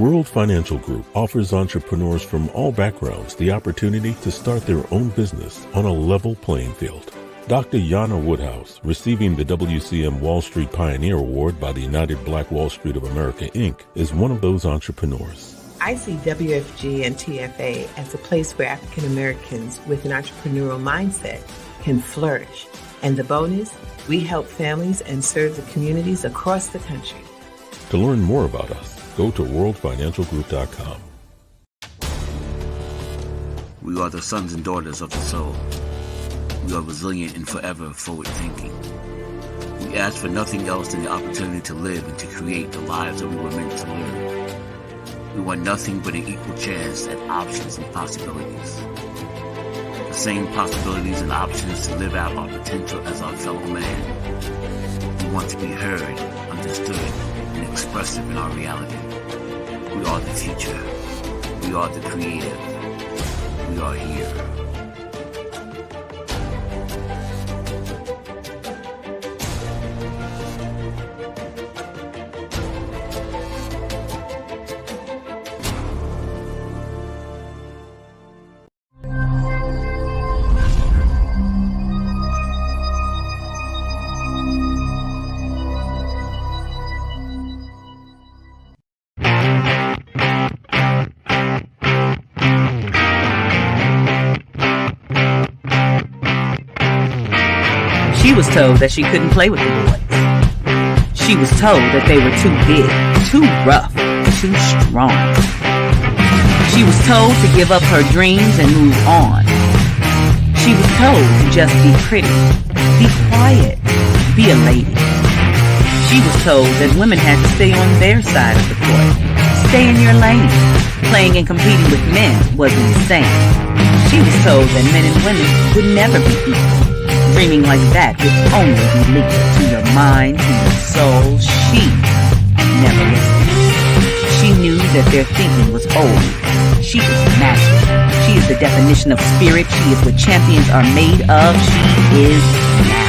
World Financial Group offers entrepreneurs from all backgrounds the opportunity to start their own business on a level playing field. Dr. Yana Woodhouse, receiving the WCM Wall Street Pioneer Award by the United Black Wall Street of America, Inc., is one of those entrepreneurs. I see WFG and TFA as a place where African Americans with an entrepreneurial mindset can flourish. And the bonus, we help families and serve the communities across the country. To learn more about us, go to worldfinancialgroup.com. We are the sons and daughters of the soul. We are resilient and forever forward-thinking. We ask for nothing else than the opportunity to live and to create the lives that we were meant to live. We want nothing but an equal chance at options and possibilities. The same possibilities and options to live out our potential as our fellow man. We want to be heard, understood, and expressive in our reality. We are the future. We are the creative. We are here. She was told that she couldn't play with the boys. She was told that they were too big, too rough, too strong. She was told to give up her dreams and move on. She was told to just be pretty, be quiet, be a lady. She was told that women had to stay on their side of the court, stay in your lane. Playing and competing with men was insane. She was told that men and women would never be equal. Dreaming like that would only be linked to your mind, to your soul. She never listened. She knew that their thinking was old. She is magic. She is the definition of spirit. She is what champions are made of. She is now.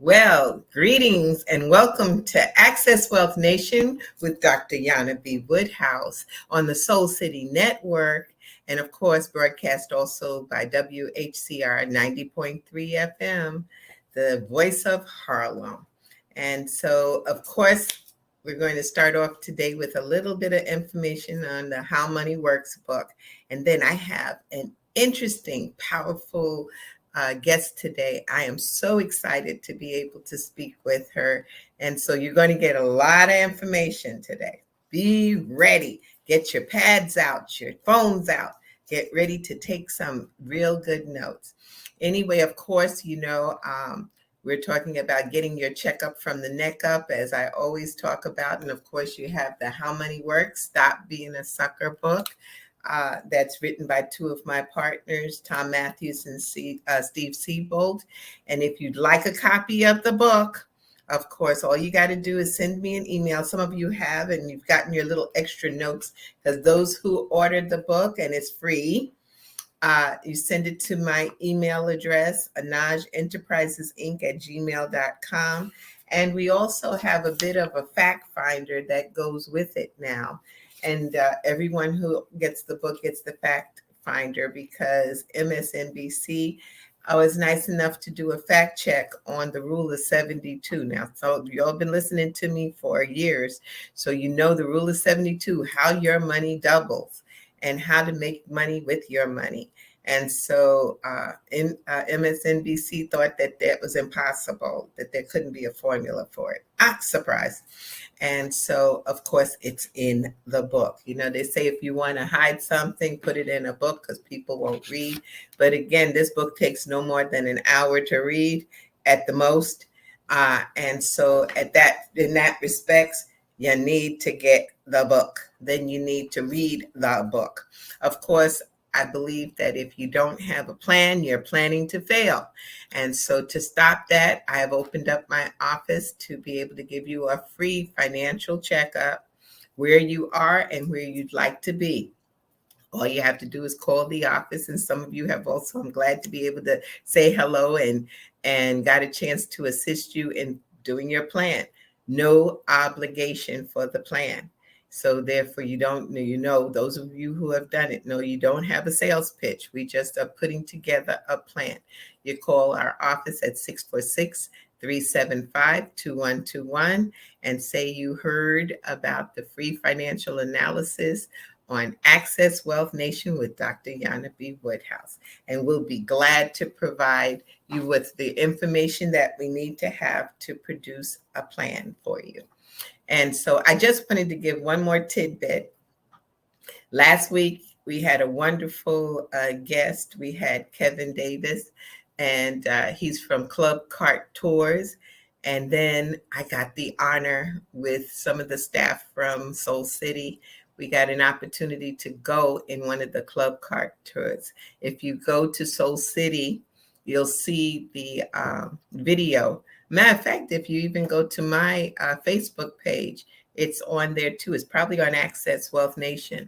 Well, greetings and welcome to Access Wealth Nation with Dr. Yana B. Woodhouse on the Soul City Network, and of course broadcast also by WHCR 90.3 FM, the voice of Harlem. And so, of course, we're going to start off today with a little bit of information on the How Money Works book. And then I have an interesting, powerful guest today. I am so excited to be able to speak with her. And so you're going to get a lot of information today. Be ready. Get your pads out, your phones out. Get ready to take some real good notes. Anyway, of course, we're talking about getting your checkup from the neck up, as I always talk about. And of course, you have the How Money Works, Stop Being a Sucker book. That's written by two of my partners, Tom Matthews and Steve Siebold. And if you'd like a copy of the book, of course, all you got to do is send me an email. Some of you have, and you've gotten your little extra notes, because those who ordered the book, and it's free, you send it to my email address, anajenterprisesinc@gmail.com. And we also have a bit of a fact finder that goes with it now. And everyone who gets the book gets the fact finder, because MSNBC was nice enough to do a fact check on the rule of 72. Now, so you all been listening to me for years, so you know the rule of 72, how your money doubles and how to make money with your money. And so MSNBC thought that that was impossible, that there couldn't be a formula for it. Surprise. And so, of course, it's in the book. You know, they say if you want to hide something, put it in a book, because people won't read. But again, this book takes no more than an hour to read at the most. And so in that respects, you need to get the book. Then you need to read the book. Of course, I believe that if you don't have a plan, you're planning to fail. And so to stop that, I have opened up my office to be able to give you a free financial checkup where you are and where you'd like to be. All you have to do is call the office, and some of you have also, I'm glad to be able to say hello and got a chance to assist you in doing your plan. No obligation for the plan. So therefore, you don't, those of you who have done it, no, you don't have a sales pitch. We just are putting together a plan. You call our office at 646-375-2121 and say you heard about the free financial analysis on Access Wealth Nation with Dr. Yana B. Woodhouse. And we'll be glad to provide you with the information that we need to have to produce a plan for you. And so I just wanted to give one more tidbit. Last week, we had a wonderful guest. We had Kevin Davis, and he's from Club Cart Tours. And then I got the honor with some of the staff from Soul City. We got an opportunity to go in one of the Club Cart Tours. If you go to Soul City, you'll see the video. Matter of fact, if you even go to my Facebook page, it's on there too. It's probably on Access Wealth Nation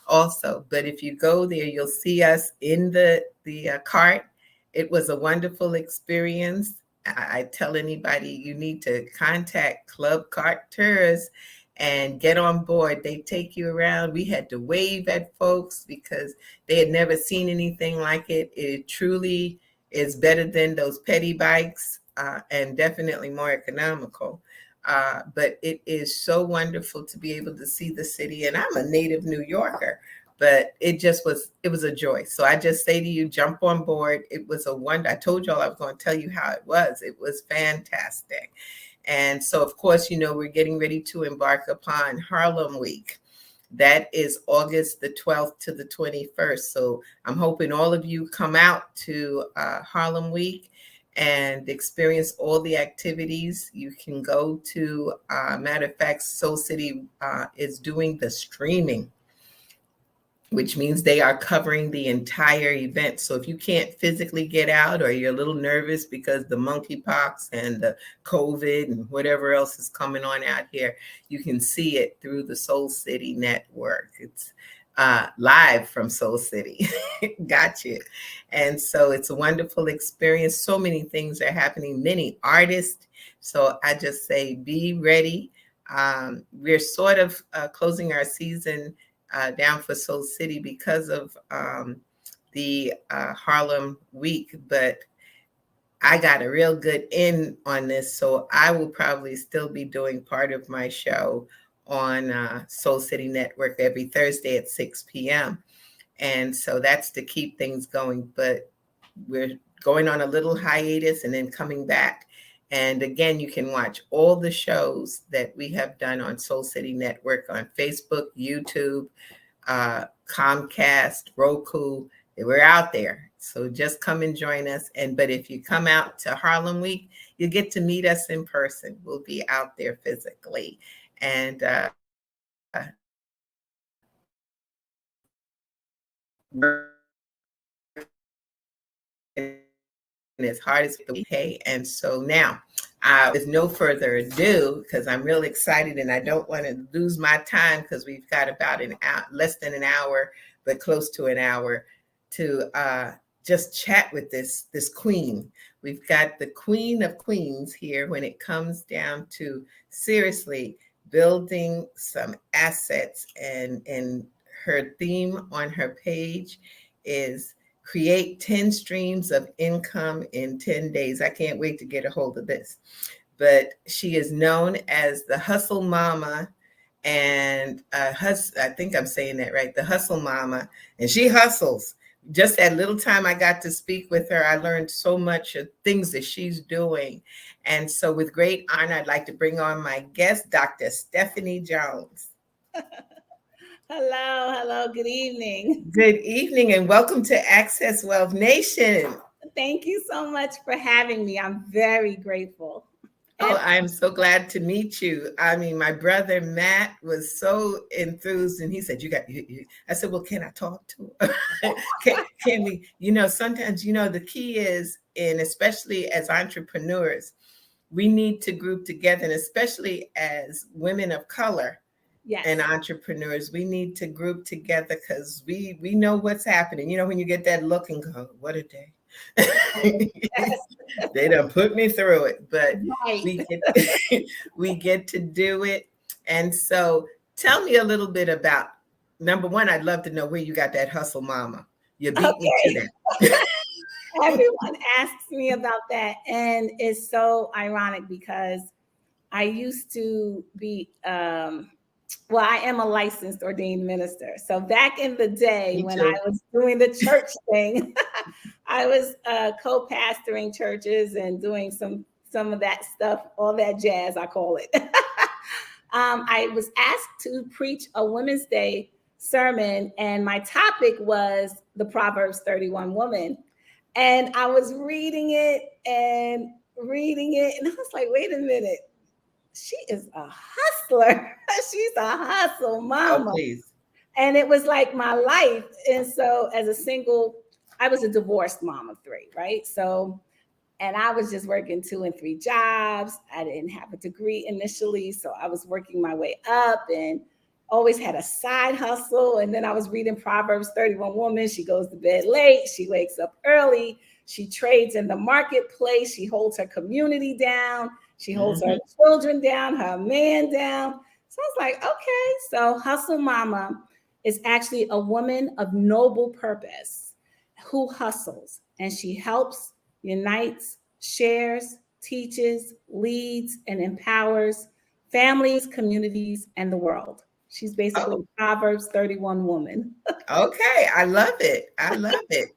also. But if you go there, you'll see us in the cart. It was a wonderful experience. I tell anybody you need to contact Club Cart Tours and get on board. They take you around. We had to wave at folks because they had never seen anything like it. It truly is better than those petty bikes. And definitely more economical. But it is so wonderful to be able to see the city. And I'm a native New Yorker, but it was a joy. So I just say to you, jump on board. It was a wonder. I told y'all I was going to tell you how it was. It was fantastic. And so, of course, we're getting ready to embark upon Harlem Week. That is August the 12th to the 21st. So I'm hoping all of you come out to Harlem Week and experience all the activities. You can go to, matter of fact, Soul City is doing the streaming, which means they are covering the entire event. So if you can't physically get out or you're a little nervous because the monkeypox and the COVID and whatever else is coming on out here, you can see it through the Soul City network. It's live from Soul City. Gotcha. And so it's a wonderful experience. So many things are happening, many artists. So I just say, be ready. We're sort of closing our season down for Soul City because of the Harlem Week, but I got a real good in on this. So I will probably still be doing part of my show on Soul City Network every Thursday at 6 p.m. And so that's to keep things going. But we're going on a little hiatus and then coming back. And again, you can watch all the shows that we have done on Soul City Network on Facebook, YouTube, Comcast, Roku. We're out there. So just come and join us. But if you come out to Harlem Week, you get to meet us in person. We'll be out there physically. And as hard as we pay. And so now, with no further ado, because I'm real excited and I don't want to lose my time because we've got about less than an hour, but close to an hour to just chat with this queen. We've got the queen of queens here when it comes down to seriously building some assets, and her theme on her page is create 10 streams of income in 10 days. I can't wait to get a hold of this. But she is known as the Hustle Mama, and I think I'm saying that right, the Hustle Mama, and she hustles. Just that little time I got to speak with her, I learned so much of things that she's doing. And so with great honor, I'd like to bring on my guest, Dr. Stephany Jones. Hello, good evening. Good evening and welcome to Access Wealth Nation. Thank you so much for having me. I'm very grateful. Oh, I'm so glad to meet you. I mean, my brother Matt was so enthused, and he said, I said, well, can I talk to her? can we, sometimes, the key is, and especially as entrepreneurs, we need to group together, and especially as women of color, Yes. and entrepreneurs, we need to group together because we know what's happening. You know, when you get that look and go, what a day. They done put me through it, but Right. we get to do it. And so tell me a little bit about, number one, I'd love to know where you got that hustle mama. You beat me to that. Everyone asks me about that. And it's so ironic because I used to be, well, I am a licensed ordained minister. So back in the day when I was doing the church thing, I was co-pastoring churches and doing some of that stuff, all that jazz, I call it. I was asked to preach a Women's Day sermon, and my topic was the Proverbs 31 woman. And I was reading it, and I was like, wait a minute. She is a hustler. She's a hustle mama. Oh, please. And it was like my life. And so as a single, I was a divorced mom of 3, right? So, and I was just working 2 and 3 jobs. I didn't have a degree initially. So I was working my way up and always had a side hustle. And then I was reading Proverbs 31 woman. She goes to bed late. She wakes up early. She trades in the marketplace. She holds her community down. She holds her children down, her man down. So I was like, okay. So Hustle Mama is actually a woman of noble purpose who hustles, and she helps, unites, shares, teaches, leads, and empowers families, communities, and the world. She's basically a Proverbs 31 woman. Okay, I love it. I love it.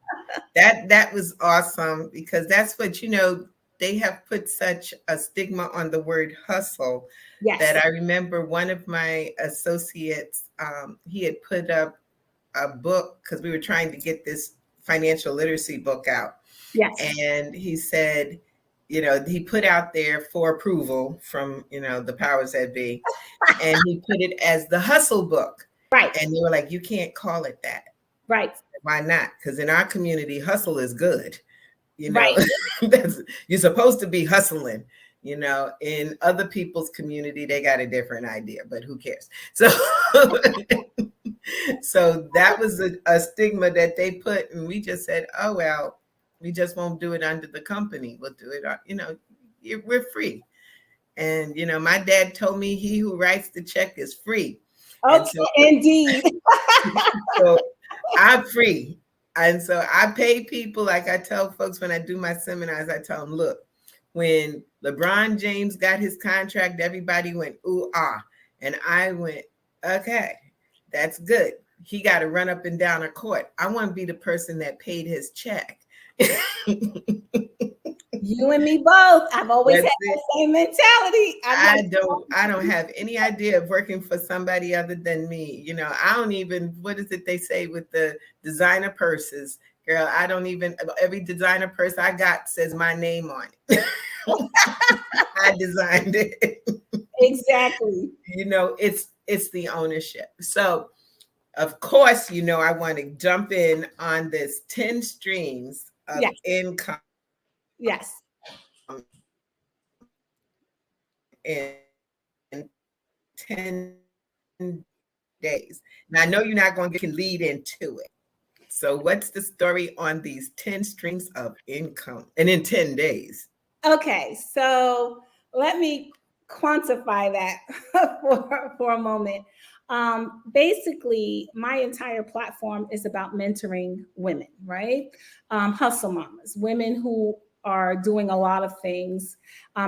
That was awesome, because that's what, you know, they have put such a stigma on the word hustle that I remember one of my associates, he had put up a book because we were trying to get this financial literacy book out. Yes. And he said, you know, he put out there for approval from, you know, the powers that be, and he put it as the hustle book. Right. And they were like, you can't call it that. Right. Why not? Because in our community, hustle is good. You know, right. You're supposed to be hustling. You know, in other people's community, they got a different idea, but who cares? So, so that was a stigma that they put, and we just said, oh, well, we just won't do it under the company. We'll do it, you know, we're free. And, you know, my dad told me he who writes the check is free. Okay, so, indeed. So I'm free. And so I pay people, like I tell folks when I do my seminars, I tell them, look, when LeBron James got his contract, everybody went, ooh, ah. And I went, okay, that's good. He got to run up and down a court. I want to be the person that paid his check. You and me both. I've always had the same mentality. I don't have any idea of working for somebody other than me. You know, I don't even, what is it they say with the designer purses? Girl, I don't even, every designer purse I got says my name on it. I designed it. Exactly. You know, it's the ownership. So, of course, you know, I want to jump in on this 10 streams of income. Yes. In 10 days. Now, I know you're not going to get lead into it. So what's the story on these 10 streams of income and in 10 days? Okay, so let me quantify that for a moment. Basically, my entire platform is about mentoring women, right? Hustle mamas, women who are doing a lot of things.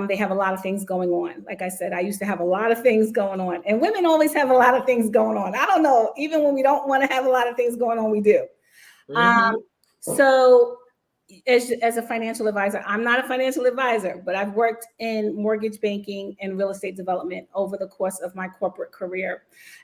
They have a lot of things going on. Like I said, I used to have a lot of things going on, and women always have a lot of things going on. I don't know, even when we don't want to have a lot of things going on, we do. So as a financial advisor, I'm not a financial advisor, but I've worked in mortgage banking and real estate development over the course of my corporate career.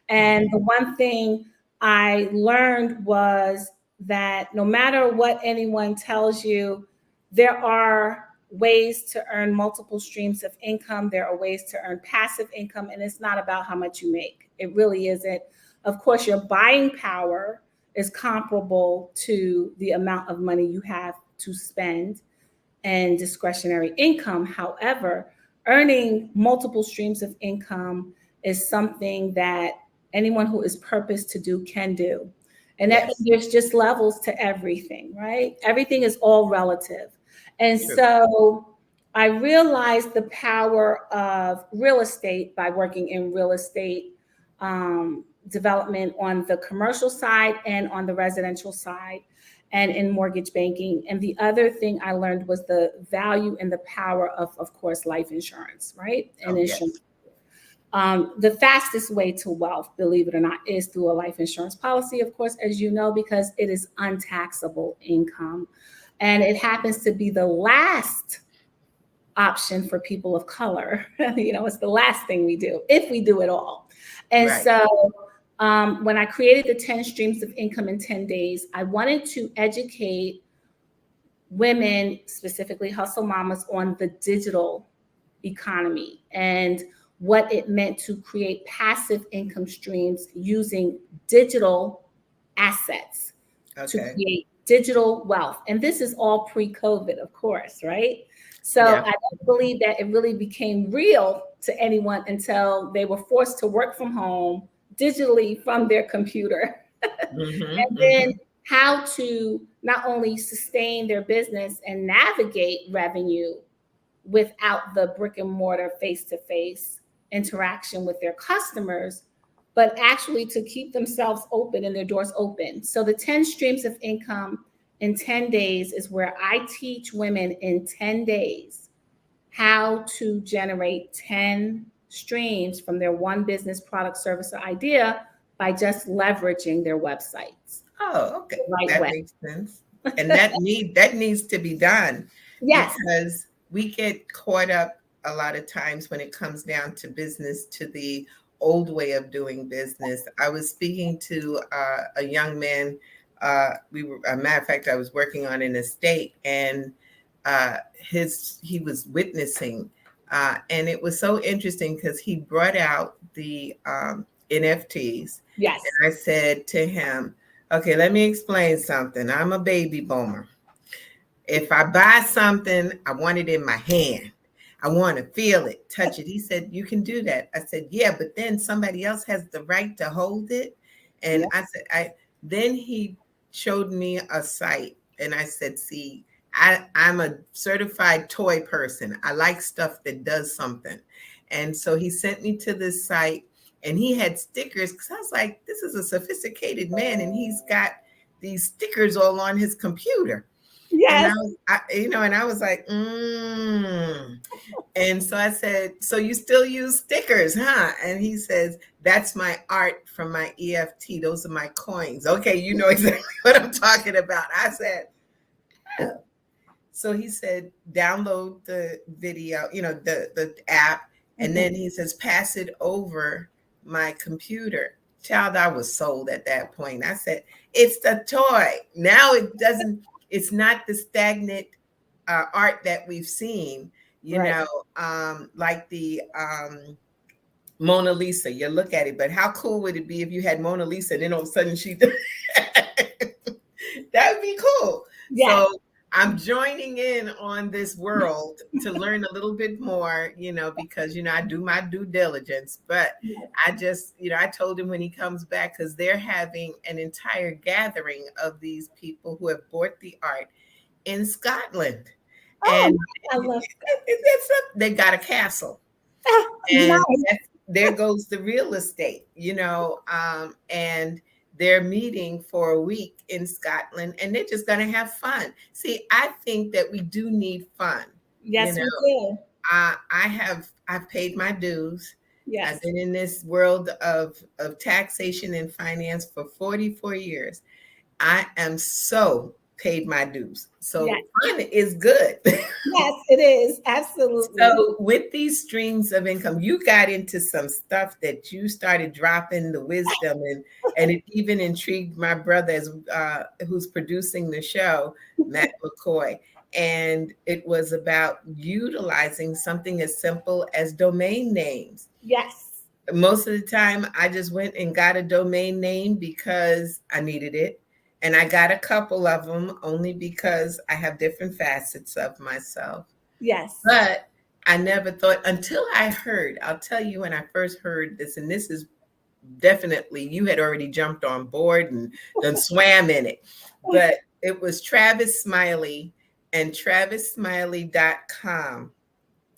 And the one thing I learned was that no matter what anyone tells you, there are ways to earn multiple streams of income. There are ways to earn passive income, and it's not about how much you make. It really isn't. Of course, your buying power is comparable to the amount of money you have to spend and discretionary income. However, earning multiple streams of income is something that Anyone who is purposed to do can do. And that Yes. there's just levels to everything, right? Everything is all relative. And True. so I realized the power of real estate by working in real estate development on the commercial side and on the residential side and in mortgage banking. And the other thing I learned was the value and the power of course, life insurance, right? And Oh, insurance. yes. The fastest way to wealth, believe it or not, is through a life insurance policy, of course, as you know, because it is untaxable income. And it happens to be the last option for people of color. It's the last thing we do, if we do it all. And Right. so when I created the 10 streams of income in 10 days, I wanted to educate women, specifically hustle mamas, on the digital economy and what it meant to create passive income streams using digital assets to Okay. create digital wealth. And this is all pre-COVID, of course, right? So Yeah. I don't believe that it really became real to anyone until they were forced to work from home digitally from their computer. Mhm, And then mhm. how to not only sustain their business and navigate revenue without the brick and mortar face-to-face interaction with their customers, but actually to keep themselves open and their doors open. So the 10 streams of income in 10 days is where I teach women in 10 days how to generate 10 streams from their one business, product, service, or idea by just leveraging their websites Oh, okay. the right That way. makes sense. And that needs to be done Yes. because we get caught up a lot of times when it comes down to business to the old way of doing business. I was speaking to a young man. A matter of fact, I was working on an estate, and he was witnessing, and it was so interesting because he brought out the NFTs. Yes. And I said to him, okay, let me explain something. I'm a baby boomer. If I buy something, I want it in my hand. I want to feel it, touch it. He said, you can do that. I said, yeah, but then somebody else has the right to hold it. And I said, then he showed me a site and I said, see, I'm a certified toy person. I like stuff that does something. And so he sent me to this site and he had stickers because I was like, this is a sophisticated man and he's got these stickers all on his computer. Yes. And I was like, And so I said, so you still use stickers, huh? And he says, that's my art from my EFT. Those are my coins. Okay, you know exactly what I'm talking about. I said, oh. So he said, download the video, the app. And then he says, pass it over my computer. Child, I was sold at that point. I said, it's the toy. Now it's not the stagnant art that we've seen, like the Mona Lisa. You look at it, but how cool would it be if you had Mona Lisa and then all of a sudden that would be cool. Yes. So I'm joining in on this world to learn a little bit more, because, I do my due diligence, but I just, I told him when he comes back, because they're having an entire gathering of these people who have bought the art in Scotland. And I love they got a castle. and nice. There goes the real estate, and they're meeting for a week in Scotland and they're just going to have fun. See, I think that we do need fun. Yes, we do. I've paid my dues. Yes. I've been in this world of taxation and finance for 44 years. I am so paid my dues. So fun is good. Yes, it is. Absolutely. So with these streams of income, you got into some stuff that you started dropping the wisdom and it even intrigued my brother who's producing the show, Matt McCoy. And it was about utilizing something as simple as domain names. Yes. Most of the time, I just went and got a domain name because I needed it. And I got a couple of them only because I have different facets of myself. Yes. But I never thought until I heard, I'll tell you when I first heard this, and this is definitely you had already jumped on board and then swam in it. But it was Travis Smiley, and TravisSmiley.com.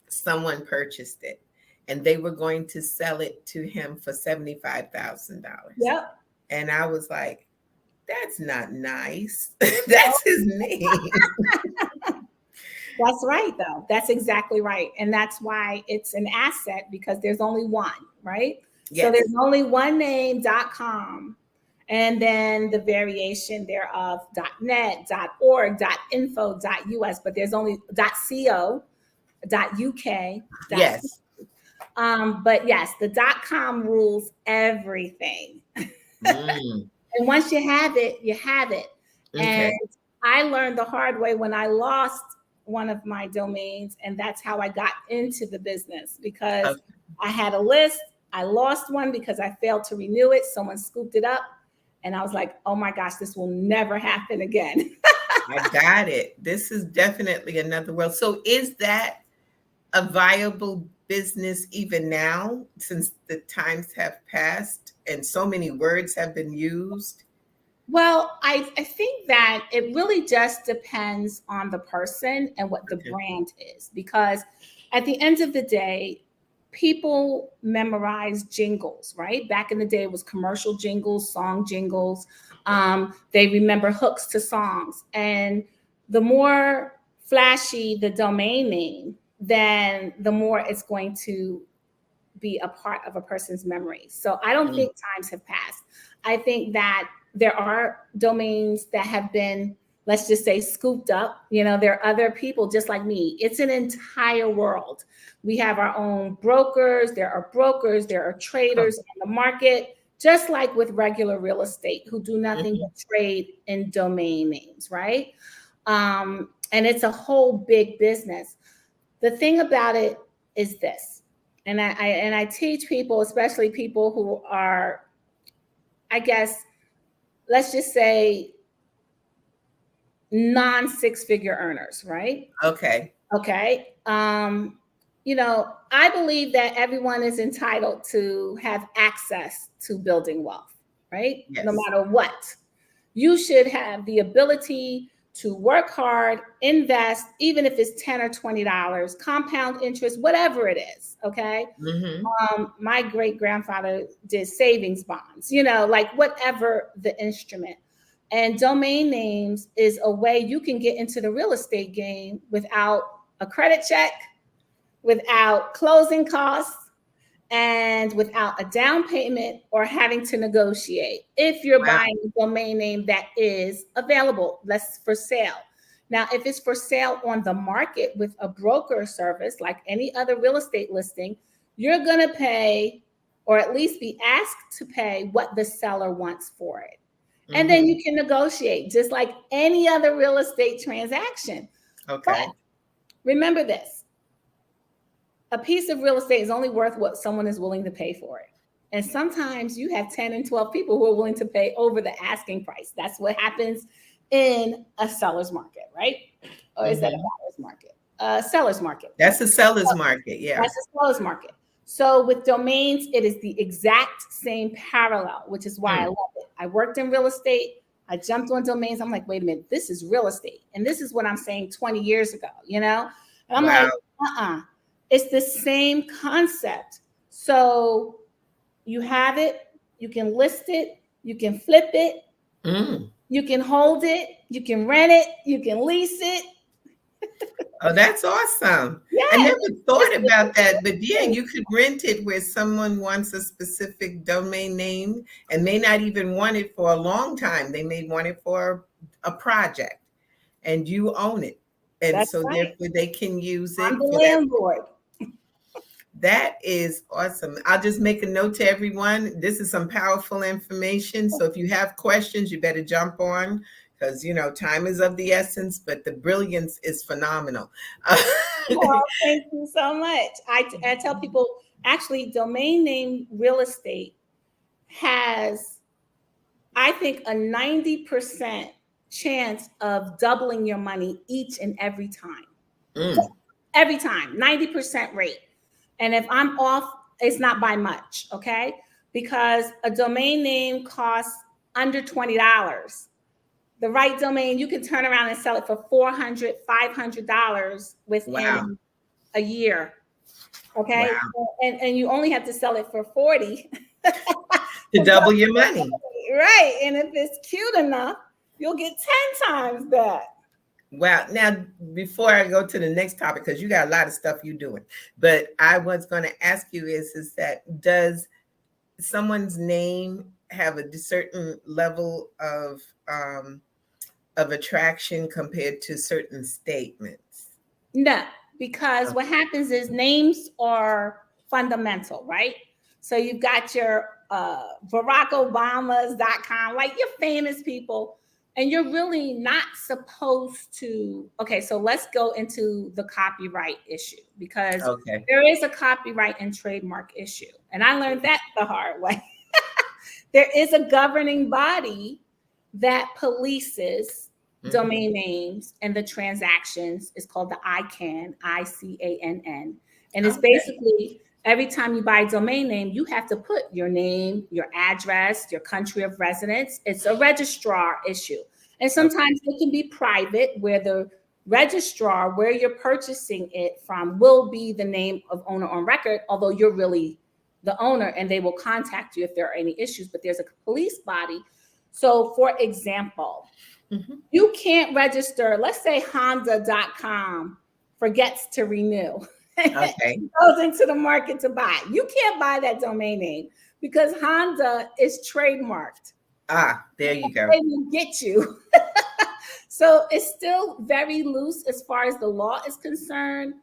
Someone purchased it, and they were going to sell it to him for $75,000. Yep. And I was like, that's not nice. That's his name. That's right, though. That's exactly right. And that's why it's an asset, because there's only one, right? Yes. So there's only one name.com, and then the variation thereof .net, .org, .info, .us, but there's only .co, .uk. Yes. But yes, the .com rules everything. And once you have it, you have it. Okay. And I learned the hard way when I lost one of my domains, and that's how I got into the business, because I had a list. I lost one because I failed to renew it. Someone scooped it up, and I was like, oh my gosh, this will never happen again. I got it. This is definitely another world. So is that a viable business even now, since the times have passed and so many words have been used? Well, I think that it really just depends on the person and what the brand is, because at the end of the day, people memorize jingles, right? Back in the day, it was commercial jingles, song jingles. They remember hooks to songs. And the more flashy the domain name, then the more it's going to be a part of a person's memory. So I don't think times have passed. I think that there are domains that have been, let's just say, scooped up. You know, there are other people just like me. It's an entire world. We have our own brokers. There are traders in the market, just like with regular real estate, who do nothing but trade in domain names, right? And it's a whole big business. The thing about it is this, and I teach people, especially people who are, I guess, let's just say non-six-figure earners, right? Okay. You know, I believe that everyone is entitled to have access to building wealth, right? Yes. No matter what. You should have the ability to work hard, invest, even if it's $10 or $20, compound interest, whatever it is, okay? My great-grandfather did savings bonds, you know, like whatever the instrument. And domain names is a way you can get into the real estate game without a credit check, without closing costs, and without a down payment or having to negotiate, if you're buying a domain name that is available, that's for sale. Now, if it's for sale on the market with a broker service, like any other real estate listing, you're going to pay, or at least be asked to pay, what the seller wants for it. And then you can negotiate just like any other real estate transaction. Okay. But remember this. A piece of real estate is only worth what someone is willing to pay for it. And sometimes you have 10 and 12 people who are willing to pay over the asking price. That's what happens in a seller's market, right? Or is that a buyer's market? Seller's market. That's a seller's market, yeah. That's a seller's market. So with domains, it is the exact same parallel, which is why I love it. I worked in real estate. I jumped on domains. I'm like, wait a minute, this is real estate. And this is what I'm saying 20 years ago, you know? And I'm like, It's the same concept. So you have it, you can list it, you can flip it, you can hold it, you can rent it, you can lease it. Oh, that's awesome. Yeah. I never thought about that, but yeah, you could rent it where someone wants a specific domain name and may not even want it for a long time. They may want it for a project and you own it. And That's so right. therefore they can use it. I'm the landlord. That is awesome. I'll just make a note to everyone. This is some powerful information. So if you have questions, you better jump on, because, you know, time is of the essence, but the brilliance is phenomenal. Oh, thank you so much. I tell people, actually, domain name real estate has, I think, a 90% chance of doubling your money each and every time. Every time, 90% rate. And if I'm off, it's not by much, okay? because a domain name costs under $20. The right domain, you can turn around and sell it for $400, $500 within a year. Okay. Wow. And you only have to sell it for 40 to double your money. Right. And if it's cute enough, you'll get 10 times that. Wow. Now, before I go to the next topic, because you got a lot of stuff you're doing, but I was going to ask you is that does someone's name have a certain level of attraction compared to certain statements? No, because what happens is names are fundamental, right? So you've got your BarackObamas.com, like your famous people, and you're really not supposed to. Okay, so let's go into the copyright issue, because there is a copyright and trademark issue. And I learned that the hard way. There is a governing body that polices domain names and the transactions. Is called the ICANN, ICANN. And it's basically every time you buy a domain name, you have to put your name, your address, your country of residence. It's a registrar issue. And sometimes it can be private, where the registrar, where you're purchasing it from, will be the name of owner on record, although you're really the owner, and they will contact you if there are any issues. But there's a police body. So for example, you can't register, let's say Honda.com forgets to renew. Goes into the market to buy. You can't buy that domain name because Honda is trademarked. There you go. They will get you. So it's still very loose as far as the law is concerned,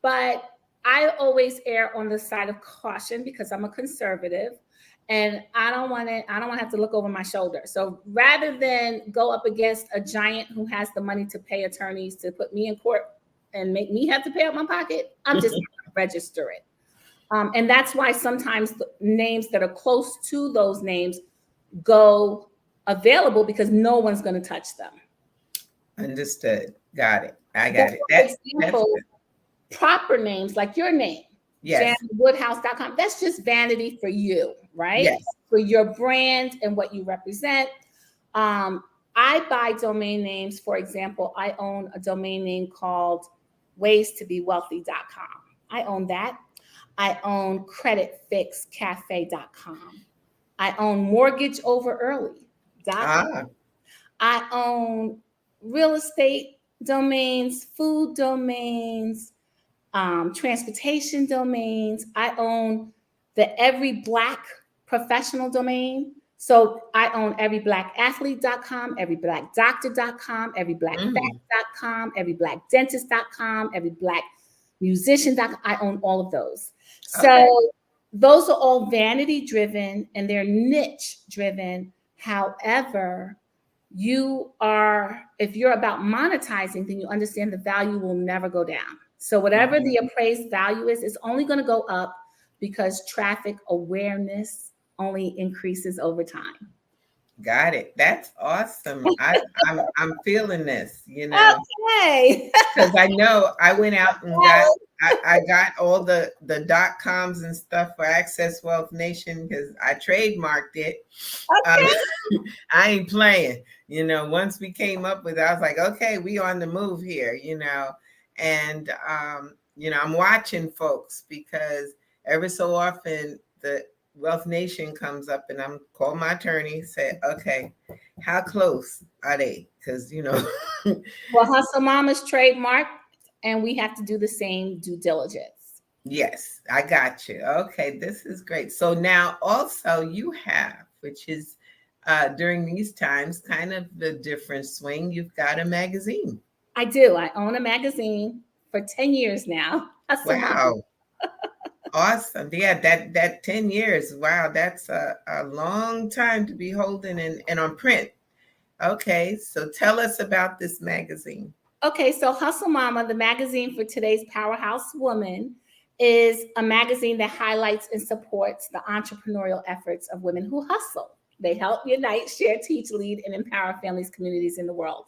but I always err on the side of caution because I'm a conservative. And I don't want to have to look over my shoulder. So rather than go up against a giant who has the money to pay attorneys to put me in court and make me have to pay out my pocket, I'm just going to register it. And that's why sometimes the names that are close to those names go available, because no one's going to touch them. Understood. Got it. I got it. That's proper names like your name. Yes. Woodhouse.com. That's just vanity for you, right? Yes. For your brand and what you represent. I buy domain names. For example, I own a domain name called waystobewealthy.com. I own that. I own creditfixcafe.com. I own mortgageoverearly.com. I own real estate domains, food domains, transportation domains. I own the Every Black professional domain. So I own everyblackathlete.com, everyblackdoctor.com, everyblackfact.com, everyblackdentist.com, everyblackmusician.com. I own all of those. So those are all vanity driven and they're niche driven. However, if you're about monetizing, then you understand the value will never go down. So whatever the appraised value is only going to go up because traffic awareness only increases over time. Got it. That's awesome. I'm feeling this, Okay. Because I know I went out and I got all the .coms and stuff for Access Wealth Nation because I trademarked it. Okay. I ain't playing. Once we came up with it, I was like, okay, we on the move here, and I'm watching folks because every so often the Wealth Nation comes up and I'm calling my attorney, say, okay, how close are they? Because, Well, Hustle Mama's trademark, and we have to do the same due diligence. Yes, I got you. Okay, this is great. So now also you have, which is during these times, kind of the different swing, you've got a magazine. I do. I own a magazine for 10 years now. Hustle Mama. Awesome. Yeah, that 10 years. Wow, that's a long time to be holding and on print. Okay, so tell us about this magazine. Okay, so Hustle Mama, the magazine for today's powerhouse woman, is a magazine that highlights and supports the entrepreneurial efforts of women who hustle. They help unite, share, teach, lead, and empower families, communities in the world.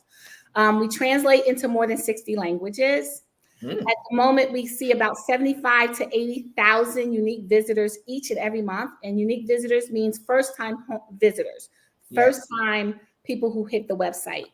We translate into more than 60 languages. Mm. At the moment, we see about 75 to 80,000 unique visitors each and every month. And unique visitors means first-time visitors, Yes. first-time people who hit the website.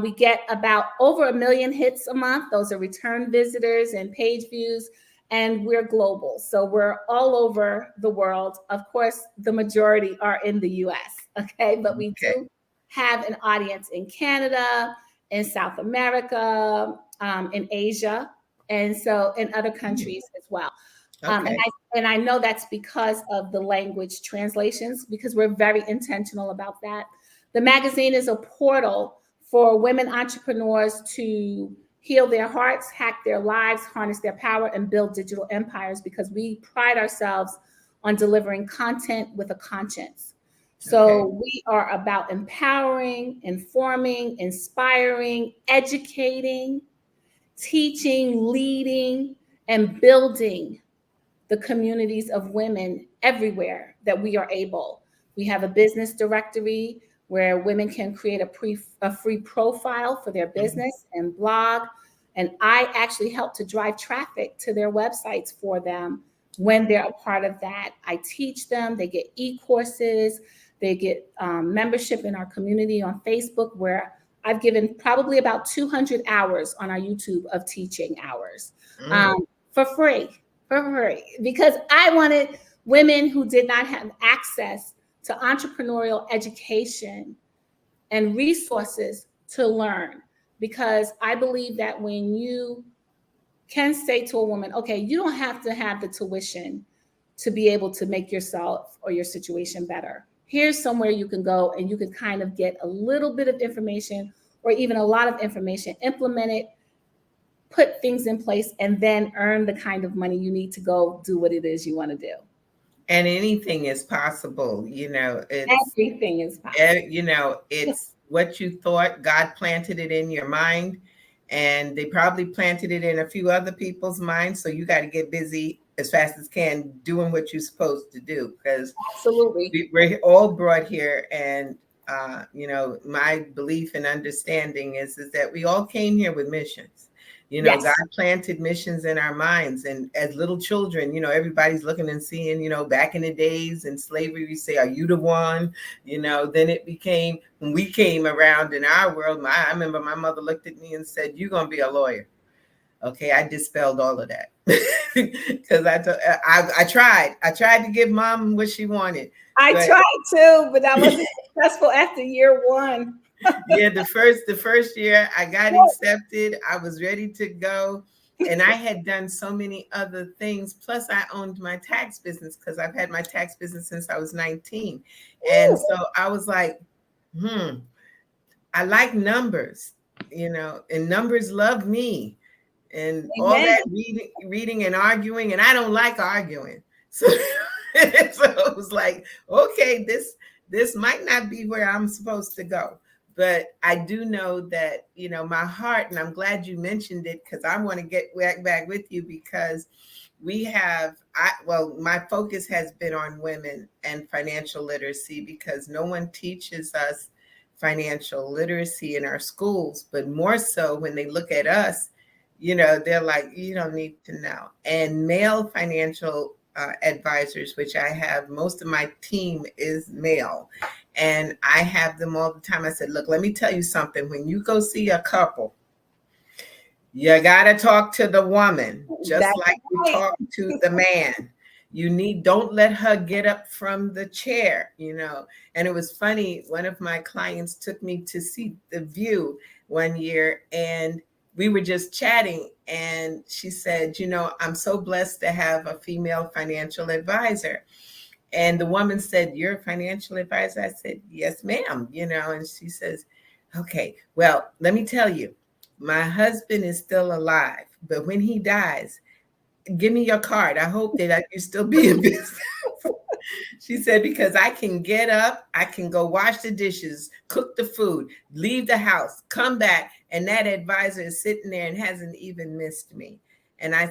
We get about over 1 million hits a month. Those are return visitors and page views. And we're global. So we're all over the world. Of course, the majority are in the US, okay? But we do have an audience in Canada, in South America, in Asia, and so in other countries as well. Okay. And I know that's because of the language translations, because we're very intentional about that. The magazine is a portal for women entrepreneurs to heal their hearts, hack their lives, harness their power, and build digital empires, because we pride ourselves on delivering content with a conscience. So we are about empowering, informing, inspiring, educating, teaching, leading, and building the communities of women everywhere that we are able. We have a business directory where women can create a free profile for their business and blog. And I actually help to drive traffic to their websites for them when they're a part of that. I teach them, they get e-courses, they get membership in our community on Facebook, where I've given probably about 200 hours on our YouTube of teaching hours for free, because I wanted women who did not have access to entrepreneurial education and resources to learn. Because I believe that when you can say to a woman, okay, you don't have to have the tuition to be able to make yourself or your situation better. Here's somewhere you can go and you can kind of get a little bit of information or even a lot of information, implement it, put things in place, and then earn the kind of money you need to go do what it is you want to do. And anything is possible, Everything is possible. It's what you thought. God planted it in your mind, and they probably planted it in a few other people's minds. So you got to get busy as fast as can doing what you're supposed to do, because absolutely we're all brought here. And my belief and understanding is that we all came here with missions. Yes. God planted missions in our minds. And as little children, everybody's looking and seeing, back in the days in slavery, we say, are you the one? Then it became, when we came around in our world, I remember my mother looked at me and said, you're going to be a lawyer. Okay, I dispelled all of that because I tried to give mom what she wanted. I tried too, but I wasn't successful after year one. Yeah, the first year I got accepted, I was ready to go, and I had done so many other things. Plus, I owned my tax business, because I've had my tax business since I was 19, and so I was like, I like numbers, and numbers love me. And all that reading and arguing, and I don't like arguing. So, so it was like, okay, this might not be where I'm supposed to go. But I do know that, my heart, and I'm glad you mentioned it, because I want to get back with you, because my focus has been on women and financial literacy, because no one teaches us financial literacy in our schools, but more so when they look at us, they're like, you don't need to know. And male financial advisors, which I have, most of my team is male, and I have them all the time. I said, look, let me tell you something. When you go see a couple, you got to talk to the woman, just like you talk to the man. Don't let her get up from the chair, And it was funny. One of my clients took me to see The View one year, and we were just chatting, and she said, I'm so blessed to have a female financial advisor. And the woman said, you're a financial advisor? I said, yes, ma'am. And she says, okay, well, let me tell you, my husband is still alive, but when he dies, give me your card. I hope that you still be in business. She said, because I can get up, I can go wash the dishes, cook the food, leave the house, come back, and that advisor is sitting there and hasn't even missed me. And I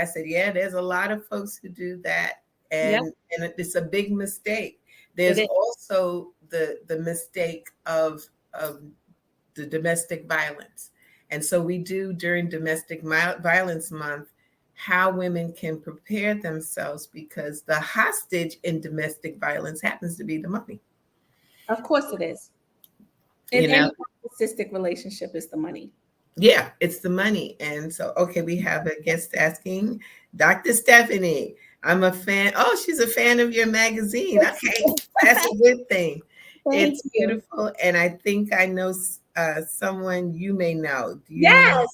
said, yeah, there's a lot of folks who do that, and it's a big mistake. There's also the mistake of the domestic violence. And so we do during Domestic Violence Month how women can prepare themselves, because the hostage in domestic violence happens to be the money. Of course it is. In any narcissistic relationship, is the money. Yeah, it's the money. And so, okay, we have a guest asking, Dr. Stephany, I'm a fan. Oh, she's a fan of your magazine. Okay, that's a good thing. Thank It's you. beautiful. And I think I know someone you may know. Do you Yes. know?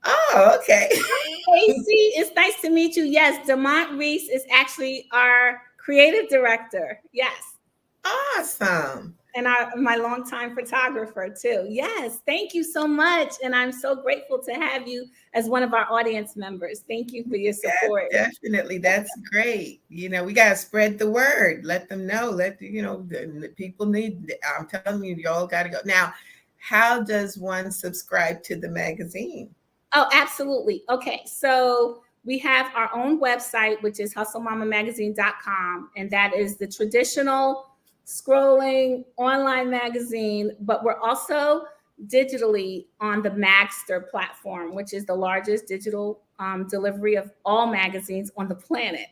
Oh, okay. Casey, it's nice to meet you. Yes, Demont Reese is actually our creative director. Yes. Awesome. And my longtime photographer too. Yes, thank you so much. And I'm so grateful to have you as one of our audience members. Thank you for your support. Yeah, definitely. That's great. We got to spread the word. Let them know. The people need, I'm telling you, y'all got to go. Now, how does one subscribe to the magazine? Oh, absolutely. Okay. So we have our own website, which is hustlemamamagazine.com. And that is the traditional scrolling online magazine, but we're also digitally on the Magster platform, which is the largest digital delivery of all magazines on the planet.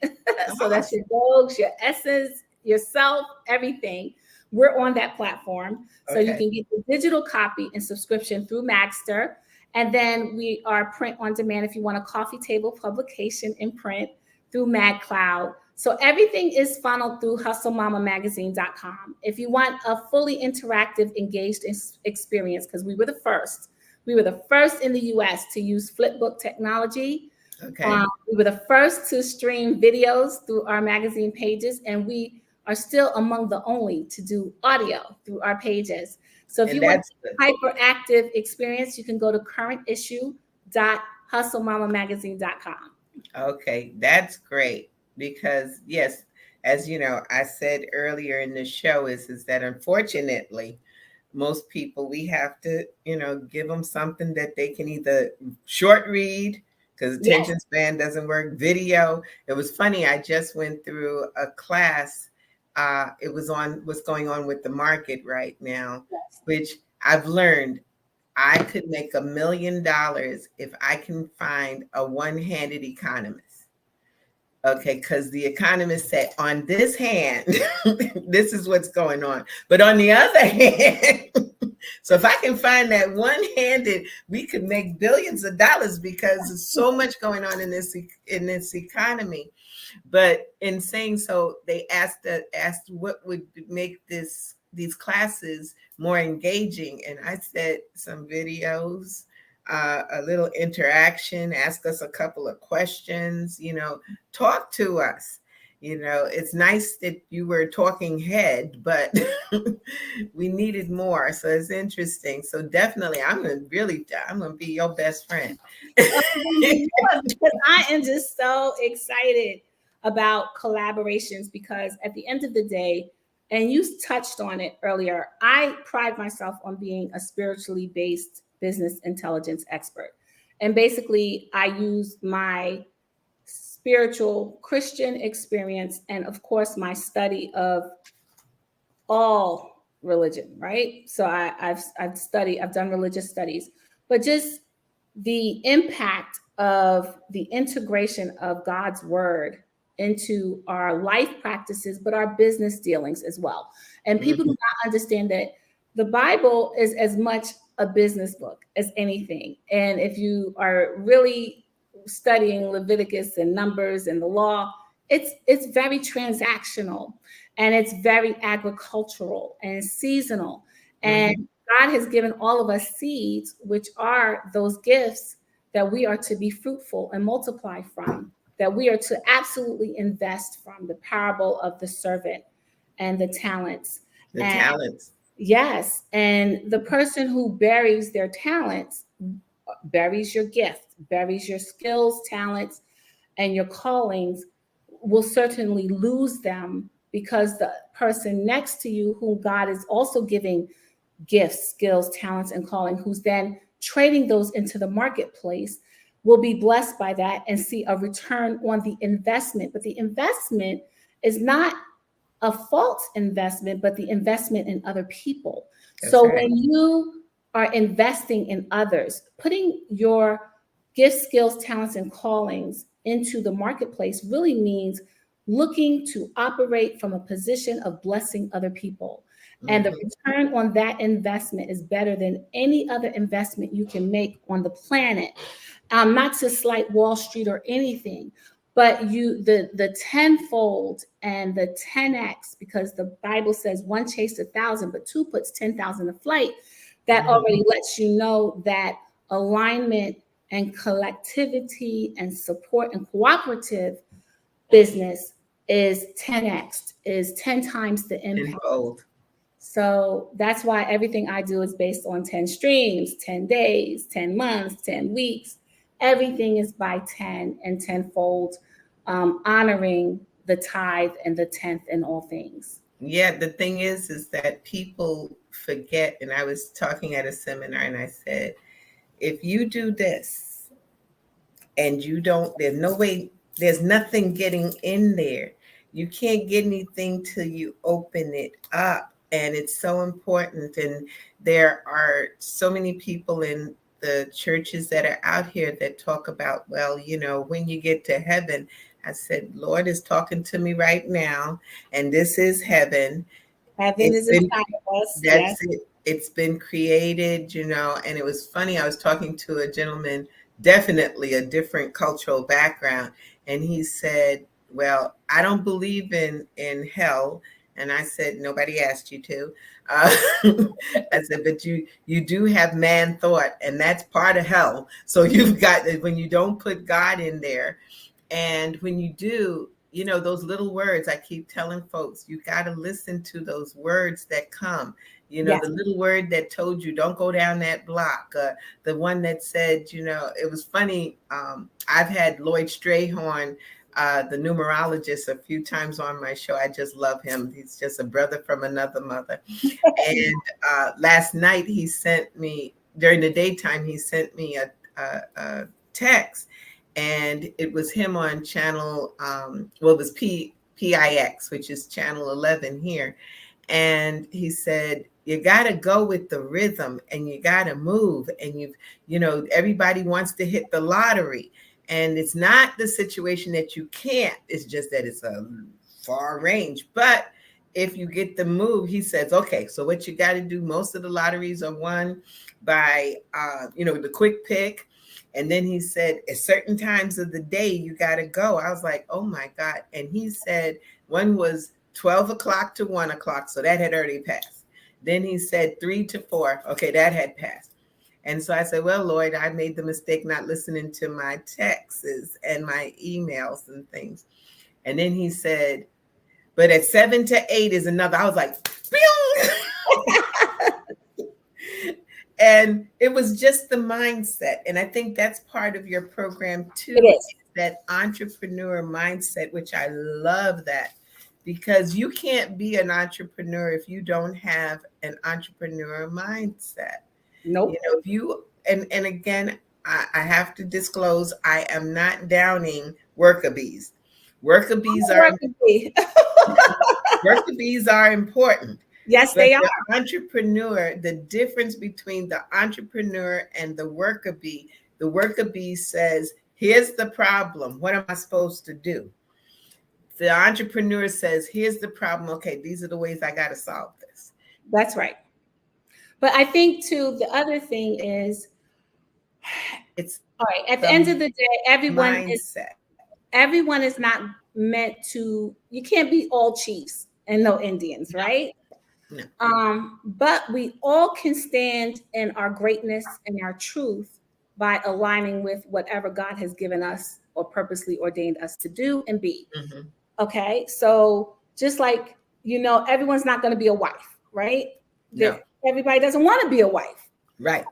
So that's your Vogues, your Essence, yourself, everything. We're on that platform. So you can get the digital copy and subscription through Magster. And then we are print on demand if you want a coffee table publication in print through MagCloud. So everything is funneled through hustlemamamagazine.com. If you want a fully interactive, engaged experience, because we were the first in the US to use Flipbook technology. Okay. We were the first to stream videos through our magazine pages, and we are still among the only to do audio through our pages. So if you want a hyperactive experience, you can go to currentissue.hustlemamamagazine.com. Okay, that's great. Because yes, as you know, I said earlier in the show is that unfortunately, most people, we have to, give them something that they can either short read, because attention span doesn't work, video. It was funny, I just went through a class. It was on what's going on with the market right now, which I've learned I could make $1 million if I can find a one-handed economist. Okay, because the economist said, on this hand, this is what's going on. But on the other hand, so if I can find that one-handed, we could make billions of dollars, because there's so much going on in this economy. But in saying so, they asked what would make these classes more engaging. And I said some videos, a little interaction, ask us a couple of questions, talk to us. It's nice that you were talking head, but we needed more. So it's interesting. So definitely, I'm going to be your best friend. Because I am just so excited about collaborations, because at the end of the day, and you touched on it earlier, I pride myself on being a spiritually based business intelligence expert. And basically, I use my spiritual Christian experience and, of course, my study of all religion, right? So I've done religious studies, but just the impact of the integration of God's word into our life practices, but our business dealings as well. And people do not understand that the Bible is as much a business book as anything. And if you are really studying Leviticus and Numbers and the law, it's very transactional, and it's very agricultural and seasonal. And God has given all of us seeds, which are those gifts that we are to be fruitful and multiply from, that we are to absolutely invest from. The parable of the servant and the talents. Yes. And the person who buries their talents buries your gift, buries your skills, talents, and your callings, will certainly lose them, because the person next to you, whom God is also giving gifts, skills, talents, and calling, who's then trading those into the marketplace, will be blessed by that and see a return on the investment. But the investment is not a false investment, but the investment in other people. That's so right. When you are investing in others, putting your gifts, skills, talents, and callings into the marketplace really means looking to operate from a position of blessing other people. And the return on that investment is better than any other investment you can make on the planet. Not to slight Wall Street or anything, but the tenfold and the 10x, because the Bible says one chased 1,000, but two puts 10,000 to flight. That already lets you know that alignment and collectivity and support and cooperative business is 10x, is 10 times the impact. Tenfold. So that's why everything I do is based on 10 streams, 10 days, 10 months, 10 weeks. Everything is by 10 and tenfold, honoring the tithe and the tenth in all things. Yeah, the thing is that people forget, and I was talking at a seminar and I said, if you do this and you don't, there's no way, there's nothing getting in there. You can't get anything till you open it up. And it's so important. And there are so many people in the churches that are out here that talk about, well, you know, when you get to heaven, I said, Lord is talking to me right now, and this is heaven. Heaven is inside of us. That's it. It's been created, you know, and it was funny. I was talking to a gentleman, definitely a different cultural background, and he said, well, I don't believe in hell. And I said, nobody asked you to. I said, but you do have man thought, and that's part of hell. So you've got, when you don't put God in there, and when you do, you know, those little words, I keep telling folks, you got to listen to those words that come. You know, the little word that told you, don't go down that block. The one that said, you know, it was funny. I've had Lloyd Strayhorn, the numerologist, a few times on my show. I just love him. He's just a brother from another mother. And last night he sent me, during the daytime, he sent me a text. And it was him on channel, well, it was PIX, which is channel 11 here. And he said, you got to go with the rhythm, and you got to move. And you know, everybody wants to hit the lottery. And it's not the situation that you can't. It's just that it's a far range. But if you get the move, he says, okay, so what you got to do, most of the lotteries are won by, you know, the quick pick. And then he said, at certain times of the day, you got to go. I was like, oh, my God. And he said one was 12 o'clock to 1 o'clock. So that had already passed. Then he said 3 to 4. Okay, that had passed. And so I said, well, Lloyd, I made the mistake not listening to my texts and my emails and things. And then he said, but at 7 to 8 is another. I was like, and it was just the mindset. And I think that's part of your program too. It is. That entrepreneur mindset, which I love that, because you can't be an entrepreneur if you don't have an entrepreneur mindset. Nope. You know, if you, and again, I have to disclose, I am not downing worker bees. Worker bees are important. Yes, but they are. The entrepreneur, the difference between the entrepreneur and the worker bee says, here's the problem. What am I supposed to do? The entrepreneur says, here's the problem. Okay, these are the ways I got to solve this. That's right. But I think too, the other thing is, it's all right. At the end of the day, everyone is not meant to. You can't be all chiefs and no Indians, right? No. But we all can stand in our greatness and our truth by aligning with whatever God has given us or purposely ordained us to do and be. Mm-hmm. Okay, so just like, you know, everyone's not going to be a wife, right? No. Everybody doesn't want to be a wife. Right.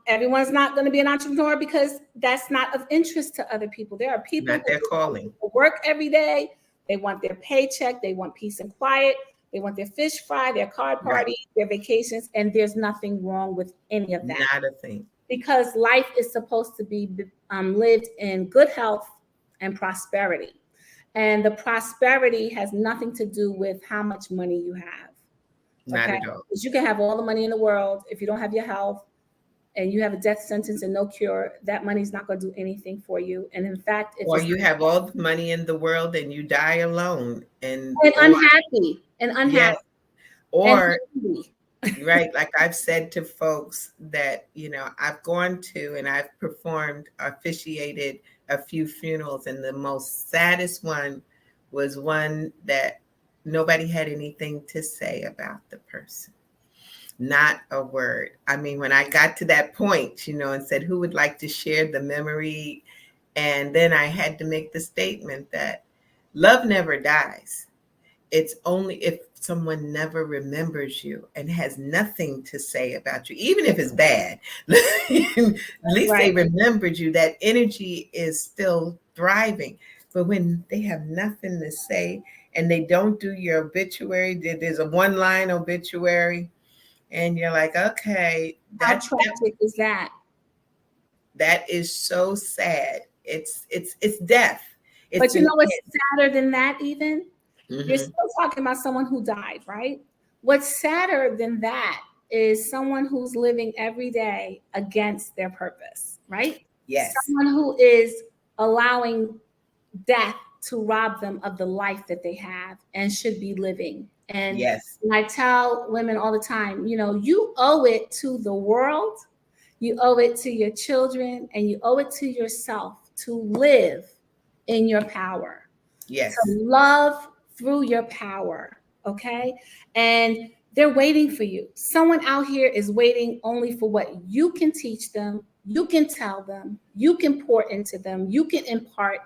Everyone's not going to be an entrepreneur because that's not of interest to other people. There are people not their calling. Who work every day. They want their paycheck. They want peace and quiet. They want their fish fry, their card party, their vacations. And there's nothing wrong with any of that. Not a thing. Because life is supposed to be lived in good health and prosperity. And the prosperity has nothing to do with how much money you have. Not at all. Because you can have all the money in the world. If you don't have your health, and you have a death sentence and no cure, that money's not going to do anything for you. And in fact, if Or it's you have all the money in the world and you die alone and unhappy and unhappy yes, and or hungry. right, like I've said to folks that, you know, I've gone to and I've performed, officiated a few funerals, and the most saddest one was one that nobody had anything to say about the person. Not a word. I mean, when I got to that point, you know, and said, who would like to share the memory? And then I had to make the statement that love never dies. It's only if someone never remembers you and has nothing to say about you, even if it's bad, at least they Right. remembered you. That energy is still thriving. But when they have nothing to say and they don't do your obituary, there's a one line obituary, and you're like, okay, How tragic is that? that is so sad. It's death. But It's you an know what's sadder than that even? You're Mhm. still talking about someone who died, right? What's sadder than that is someone who's living every day against their purpose, right? Yes. Someone who is allowing death to rob them of the life that they have and should be living. And Yes. I tell women all the time, you know, you owe it to the world, you owe it to your children, and you owe it to yourself to live in your power, Yes. to love through your power. Okay. And they're waiting for you. Someone out here is waiting only for what you can teach them, you can tell them, you can pour into them, you can impart.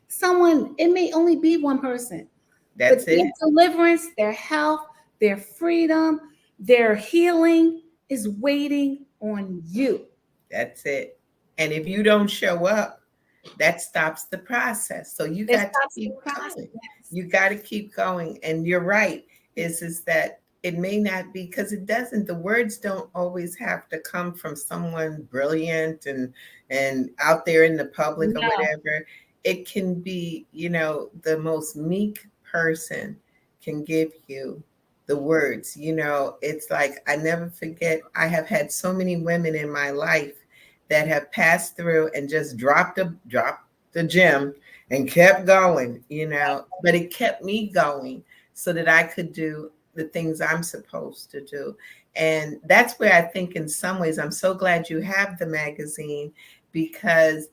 Someone, it may only be one person, That's but their it. deliverance, their health, their freedom, their healing is waiting on you. That's it. And if you don't show up, that stops the process. So you It got to stops the keep process. going. You got to keep going. And you're right, is that it may not be, because it doesn't, the words don't always have to come from someone brilliant and out there in the public or No. whatever. It can be, you know, the most meek person can give you the words. You know, it's like, I never forget, I have had so many women in my life that have passed through and just dropped the gem and kept going, you know, but it kept me going so that I could do the things I'm supposed to do. And that's where I think in some ways, I'm so glad you have the magazine, because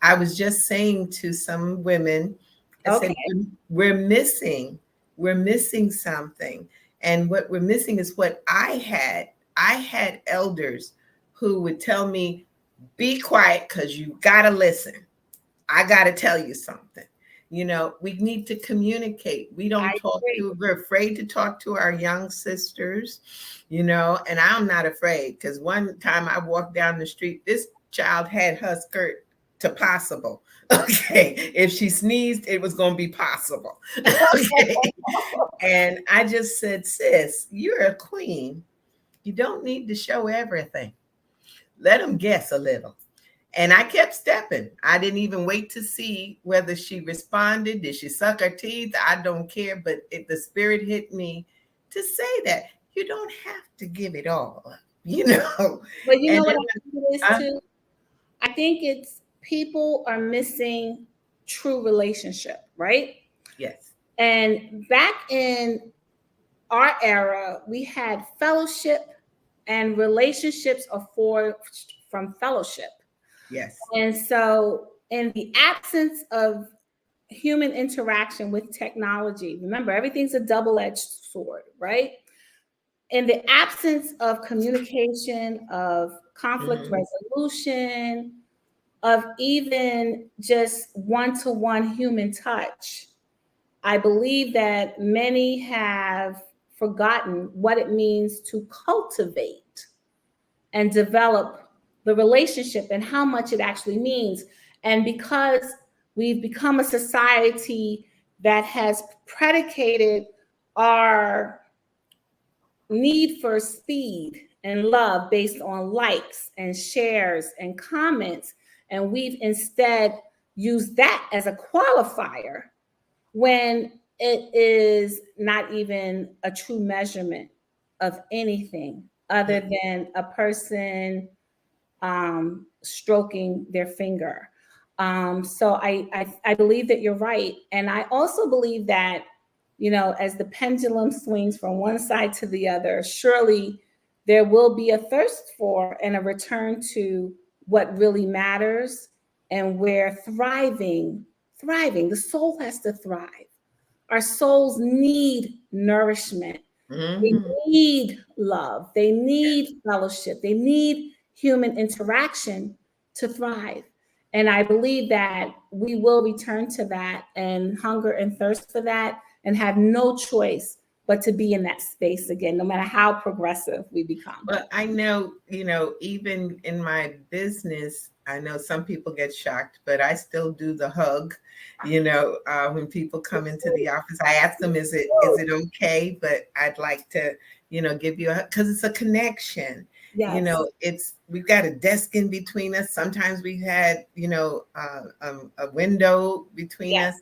I was just saying to some women, I said, we're missing something. And what we're missing is what I had. I had elders who would tell me, be quiet because you got to listen. I got to tell you something. You know, we need to communicate. We don't talk to, we're afraid to talk to our young sisters, you know, and I'm not afraid, because one time I walked down the street, this child had her skirt to possible. Okay. If she sneezed, it was going to be possible. Okay. And I just said, sis, you're a queen. You don't need to show everything. Let them guess a little. And I kept stepping. I didn't even wait to see whether she responded. Did she suck her teeth? I don't care. But the spirit hit me to say that you don't have to give it all up, you know. But you know what then, I think it is too? I think it's people are missing true relationship, right? Yes. And back in our era, we had fellowship, and relationships are forged from fellowship. Yes. And so, in the absence of human interaction with technology, remember, everything's a double-edged sword, right? In the absence of communication, of conflict resolution, of even just one-to-one human touch, I believe that many have forgotten what it means to cultivate and develop the relationship and how much it actually means. And because we've become a society that has predicated our need for speed and love based on likes and shares and comments, and we've instead used that as a qualifier when it is not even a true measurement of anything other than a person stroking their finger. So I believe that you're right. And I also believe that, as the pendulum swings from one side to the other, surely there will be a thirst for and a return to what really matters, and where thriving, the soul has to thrive. Our souls need nourishment. They need love. They need fellowship. They need human interaction to thrive. And I believe that we will return to that and hunger and thirst for that, and have no choice but to be in that space again, no matter how progressive we become. Well, I know, even in my business, I know some people get shocked, but I still do the hug. When people come into the office, I ask them, is it okay? But I'd like to, give you because it's a connection. Yes. We've got a desk in between us. Sometimes we've had, a window between us,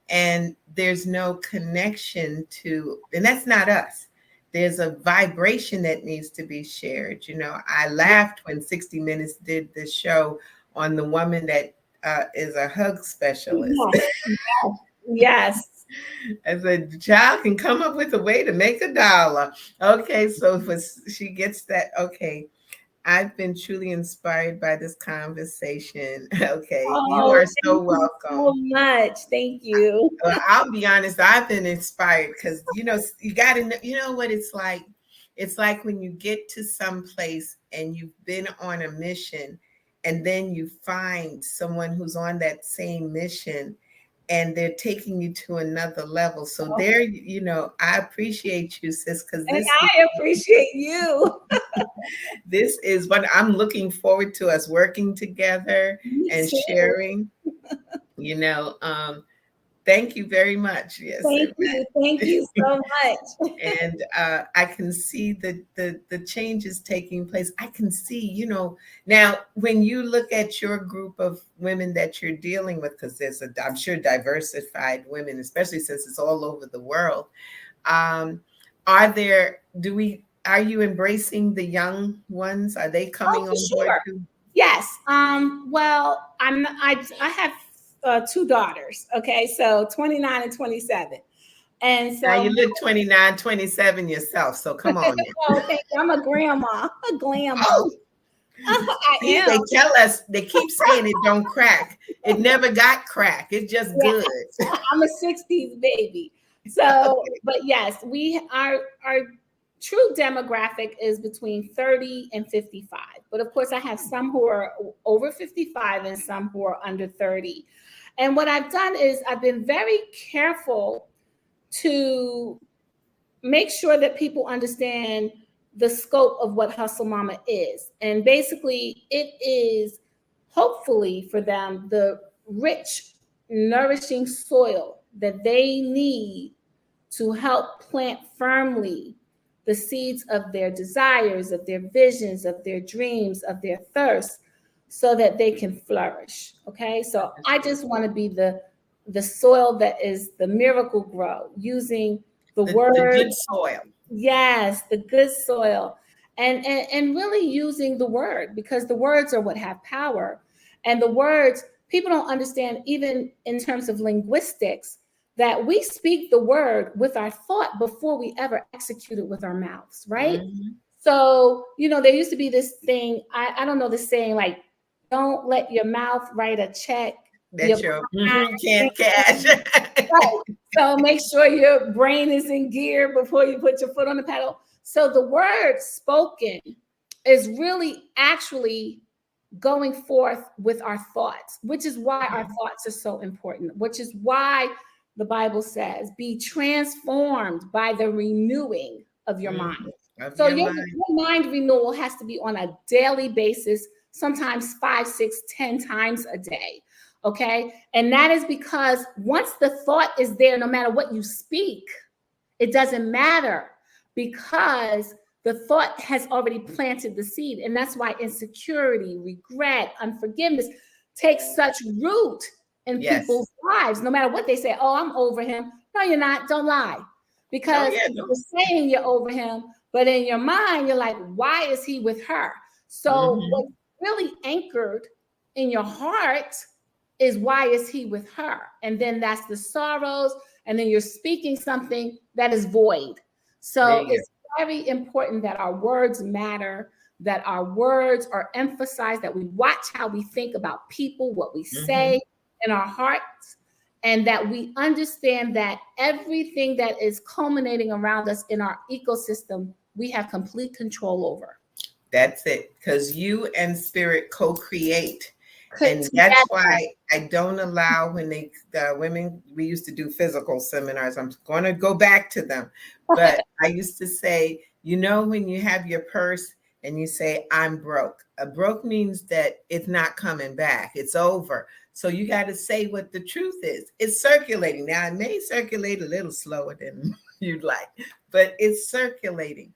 and there's no connection and that's not us. There's a vibration that needs to be shared. I laughed when 60 Minutes did the show on the woman that is a hug specialist. Yes. As a child can come up with a way to make $1. Okay, so she gets that. Okay, I've been truly inspired by this conversation. Okay, you are so welcome. So much. Thank you. Well, I'll be honest, I've been inspired because, you got to know what it's like. It's like when you get to some place and you've been on a mission, and then you find someone who's on that same mission, and they're taking you to another level. So there, I appreciate you, sis, because I appreciate you. This is what I'm looking forward to, us working together and sharing. Thank you very much. Yes, thank you so much. And I can see the changes taking place. I can see, now when you look at your group of women that you're dealing with, because there's I'm sure diversified women, especially since it's all over the world. Are you embracing the young ones? Are they coming on board too? Yes. Well, I have 2 daughters. Okay, so 29 and 27. And so now you look 29, 27 yourself. So come on. Oh, thank you. I'm a grandma, a grandma. They tell us, they keep saying it don't crack. It never got crack. It's just good. I'm a 60s baby. So, but yes, our true demographic is between 30 and 55. But of course, I have some who are over 55 and some who are under 30. And what I've done is I've been very careful to make sure that people understand the scope of what Hustle Mama is. And basically, it is hopefully for them the rich, nourishing soil that they need to help plant firmly the seeds of their desires, of their visions, of their dreams, of their thirst, so that they can flourish. Okay, so I just want to be the soil that is the miracle grow, using the word, the good soil. Yes, the good soil, and really using the word, because the words are what have power, and the words, people don't understand, even in terms of linguistics, that we speak the word with our thought before we ever execute it with our mouths, right? Mm-hmm. So, there used to be this thing, I don't know, this saying like, don't let your mouth write a check that you can't cash. Right. So make sure your brain is in gear before you put your foot on the pedal. So the word spoken is really actually going forth with our thoughts, which is why our thoughts are so important, which is why the Bible says, be transformed by the renewing of your mind. So your mind renewal has to be on a daily basis, sometimes 5, 6, 10 times a day. Okay. And that is because once the thought is there, no matter what you speak, it doesn't matter, because the thought has already planted the seed. And that's why insecurity, regret, unforgiveness takes such root in people's lives, no matter what they say. Oh, I'm over him. No, you're not. Don't lie. Because you're saying you're over him, but in your mind, you're like, why is he with her? So really anchored in your heart is why is he with her? And then that's the sorrows. And then you're speaking something that is void. So it's very important that our words matter, that our words are emphasized, that we watch how we think about people, what we say in our hearts, and that we understand that everything that is culminating around us in our ecosystem, we have complete control over. That's it, because you and spirit co-create. And that's why I don't allow when the women, we used to do physical seminars. I'm going to go back to them. But I used to say, when you have your purse and you say, I'm broke. A broke means that it's not coming back. It's over. So you got to say what the truth is. It's circulating. Now, it may circulate a little slower than you'd like, but it's circulating.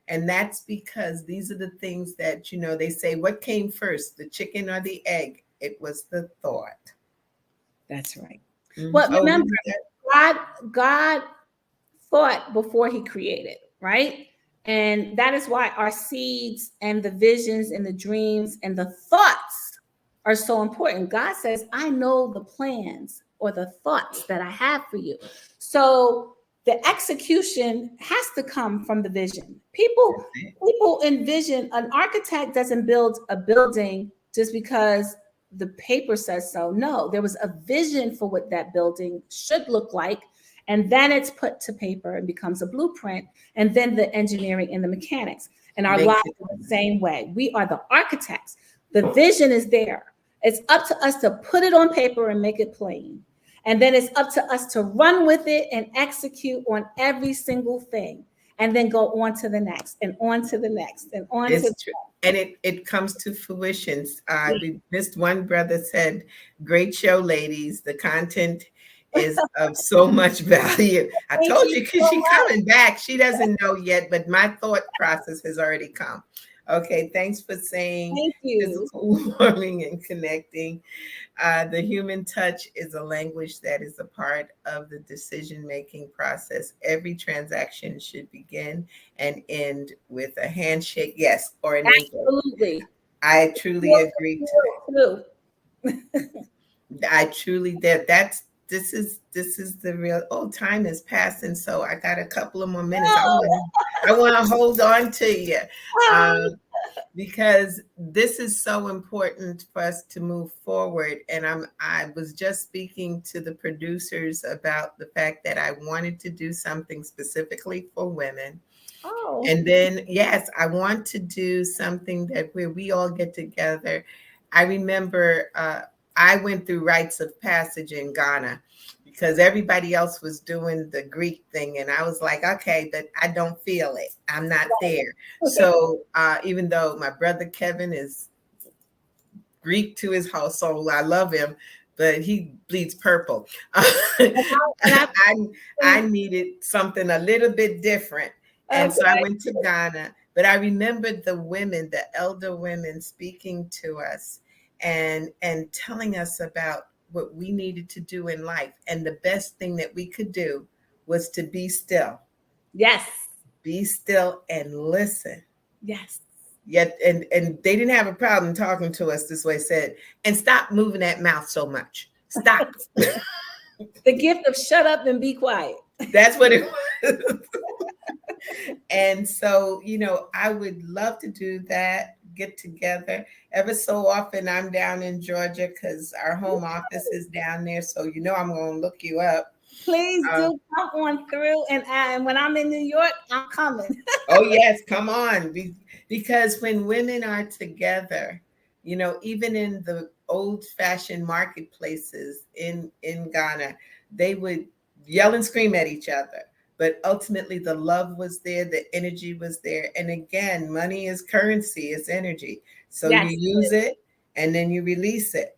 And that's because these are the things that, they say, what came first, the chicken or the egg? It was the thought. That's right. Well, remember, God thought before he created, right? And that is why our seeds and the visions and the dreams and the thoughts are so important. God says, I know the plans or the thoughts that I have for you. So the execution has to come from the vision. People envision, an architect doesn't build a building just because the paper says so. No, there was a vision for what that building should look like. And then it's put to paper and becomes a blueprint. And then the engineering and the mechanics. And our lives are the same way. We are the architects. The vision is there. It's up to us to put it on paper and make it plain. And then it's up to us to run with it and execute on every single thing. And then go on to the next and on to the next and on to the next. And it comes to fruition. We missed one brother said, great show, ladies. The content is of so much value. I told you, because she's coming back. She doesn't know yet, but my thought process has already come. Okay, thanks for saying Thank you. Physical warming and connecting. The human touch is a language that is a part of the decision-making process. Every transaction should begin and end with a handshake, yes, or an absolutely. I truly agree to that. I truly did. This is the real. Time is passing, so I got a couple of more minutes. I want to hold on to you because this is so important for us to move forward. And I was just speaking to the producers about the fact that I wanted to do something specifically for women. And then, yes, I want to do something where we all get together. I remember I went through rites of passage in Ghana because everybody else was doing the Greek thing. And I was like, okay, but I don't feel it. I'm not there. So even though my brother Kevin is Greek to his whole soul, I love him, but he bleeds purple. I needed something a little bit different. And so I went to Ghana. But I remembered the women, the elder women speaking to us and telling us about what we needed to do in life. And the best thing that we could do was to be still. Yes. Be still and listen. Yes. Yet, and they didn't have a problem talking to us this way, said, and stop moving that mouth so much. Stop. The gift of shut up and be quiet. That's what it was. And so, I would love to do that, get together. Ever so often, I'm down in Georgia because our home office is down there. So, I'm going to look you up. Please do come on through. And when I'm in New York, I'm coming. Oh, yes, come on. Because when women are together, even in the old-fashioned marketplaces in Ghana, they would yell and scream at each other. But ultimately, the love was there, the energy was there. And again, money is currency, it's energy. So you use it and then you release it.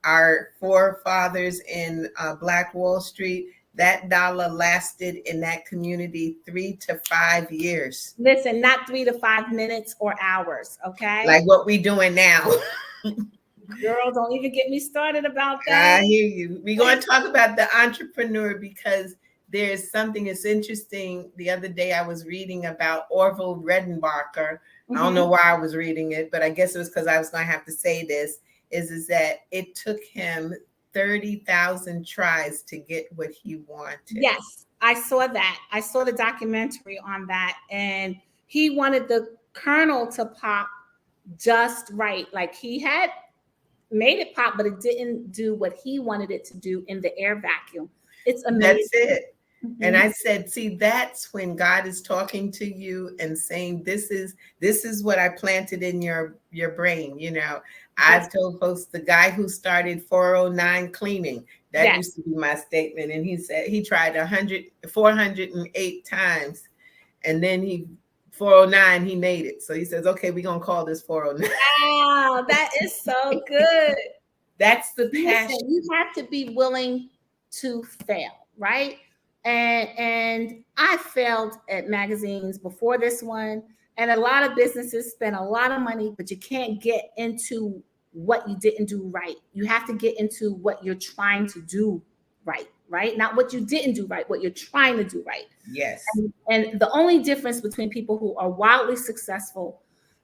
Our forefathers in Black Wall Street, that dollar lasted in that community 3 to 5 years. Listen, not 3 to 5 minutes or hours, okay? Like what we doing now. Girl, don't even get me started about that. I hear you. We're going to talk about the entrepreneur because there's something that's interesting. The other day I was reading about Orville Redenbacher, I don't know why I was reading it, but I guess it was because I was going to have to say this, is that it took him 30,000 tries to get what he wanted. Yes, I saw that. I saw the documentary on that, and he wanted the kernel to pop just right. Like he had made it pop, but it didn't do what he wanted it to do in the air vacuum. It's amazing. That's it. And I said, see, that's when God is talking to you and saying, this is what I planted in your brain. You know, I've told folks, the guy who started 409 cleaning, that used to be my statement. And he said he tried 408 times. And then 409, he made it. So he says, okay, we're going to call this 409. Wow, that is so good. That's the passion. You have to be willing to fail, right? And I failed at magazines before this one. And a lot of businesses spend a lot of money, but you can't get into what you didn't do right. You have to get into what you're trying to do right? Not what you didn't do right, what you're trying to do right. Yes. And the only difference between people who are wildly successful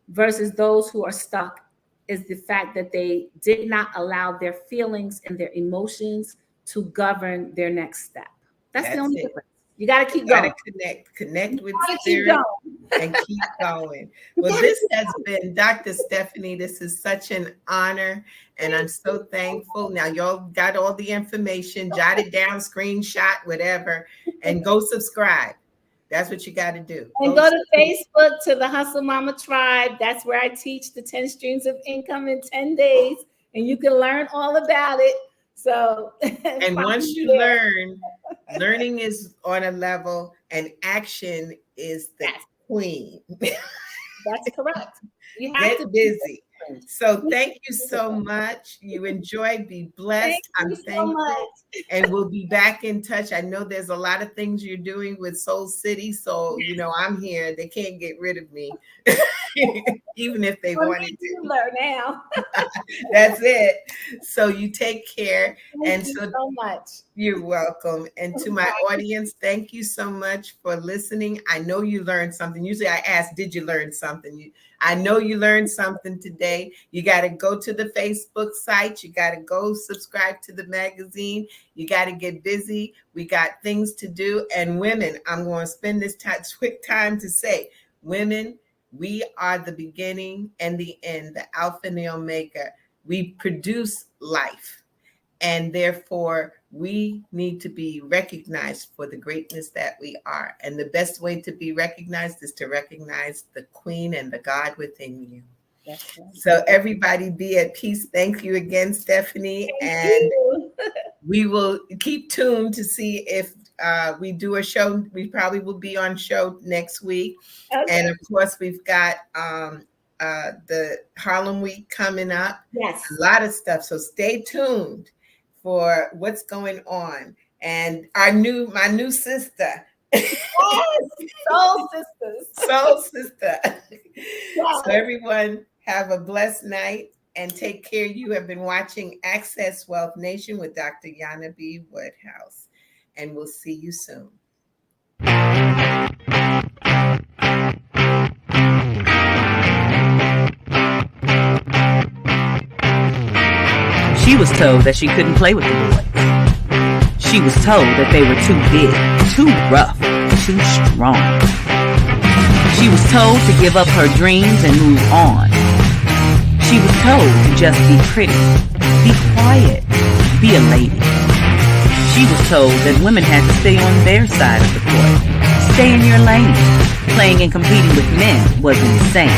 versus those who are stuck is the fact that they did not allow their feelings and their emotions to govern their next step. That's the only difference. You got to keep going. Connect with spirit and keep going. Well, this has been Dr. Stephany. This is such an honor, and I'm so thankful. Now, y'all got all the information, jot it down, screenshot, whatever, and go subscribe. That's what you got to do. And go to Facebook to the Hustle Mama Tribe. That's where I teach the 10 streams of income in 10 days, and you can learn all about it. So, and once you learn, learning is on a level and action is the queen. That's correct. You have Get busy. So thank you so much. You enjoy, be blessed. I'm thankful. So and we'll be back in touch. I know there's a lot of things you're doing with Soul City. So, you know, I'm here. They can't get rid of me, even if they wanted to. Now. That's it. So you take care. Thank you so much. You're welcome. And to my audience, thank you so much for listening. I know you learned something. Usually I ask, did you learn something? I know you learned something today. You got to go to the Facebook site. You got to go subscribe to the magazine. You got to get busy. We got things to do. And women, I'm going to spend this quick time to say, women, we are the beginning and the end, the Alpha and the Omega. We produce life. And therefore, we need to be recognized for the greatness that we are. And the best way to be recognized is to recognize the queen and the God within you. That's right. So everybody be at peace. Thank you again, Stephany. And we will keep tuned to see if we do a show. We probably will be on show next week. Okay. And of course, we've got the Harlem Week coming up. Yes. A lot of stuff. So stay tuned for what's going on. And my new sister. Yes, Soul Sisters. Soul Sister. Yes. So everyone have a blessed night and take care. You have been watching Access Wealth Nation with Dr. Yana B. Woodhouse. And we'll see you soon. She was told that she couldn't play with the boys. She was told that they were too big, too rough, too strong. She was told to give up her dreams and move on. She was told to just be pretty, be quiet, be a lady. She was told that women had to stay on their side of the court, stay in your lane. Playing and competing with men wasn't the same.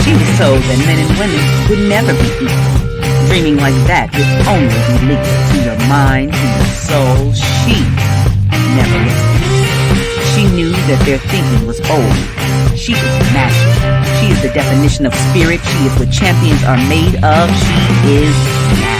She was told that men and women would never be equal. Dreaming like that would only be linked to your mind, to your soul. She never listened. She knew that their thinking was old. She is magic. She is the definition of spirit. She is what champions are made of. She is magic.